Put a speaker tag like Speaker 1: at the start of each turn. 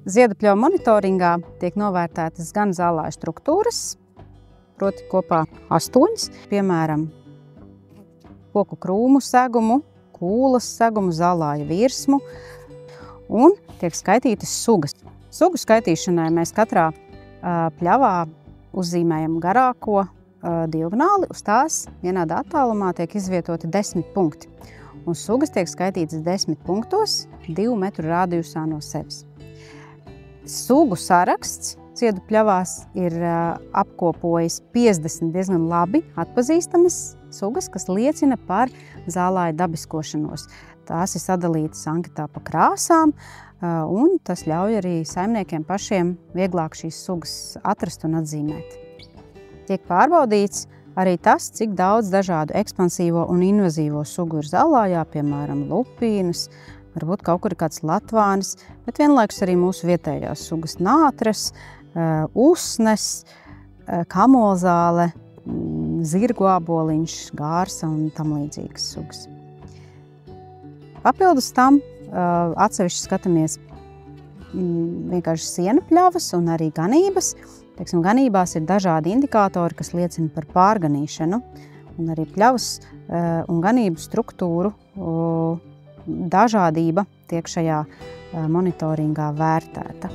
Speaker 1: Ziedupļauju monitoringā tiek novērtētas gan zālāju struktūras, proti kopā 8, piemēram, koku krūmu segumu, kūlas segumu, zālāju virsmu, un tiek skaitītas sugas. Sugu skaitīšanai mēs katrā pļavā uzzīmējam garāko diagonāli, uz tās vienādā attālumā tiek izvietoti 10 punkti. Un sugas tiek skaitītas 10 punktos, 2 metru rādījusā no sevis. Sugu saraksts ciedu pļavās ir apkopojis 50 diezgan labi atpazīstamas sugas, kas liecina par zālāju dabiskošanos. Tās ir sadalītas anketā pa krāsām, un tas ļauj arī saimniekiem pašiem vieglāk šīs sugas atrast un atzīmēt. Tiek pārbaudīts arī tas, cik daudz dažādu ekspansīvo un invazīvo sugu ir zālājā, piemēram, lupīnas, varbūt kaut kur ir kāds latvānis, bet vienlaikus arī mūsu vietējās sugas nātras, usnes, kamolzāle, zirgu āboliņš, gārsa un tam līdzīgas sugas. Papildus tam atsevišķi skatāmies vienkārši sienu pļavas un arī ganības. Teiksim, ganībās ir dažādi indikātori, kas liecina par pārganīšanu, un arī pļavas un ganību struktūru dažādība tiek šajā monitoringā vērtēta.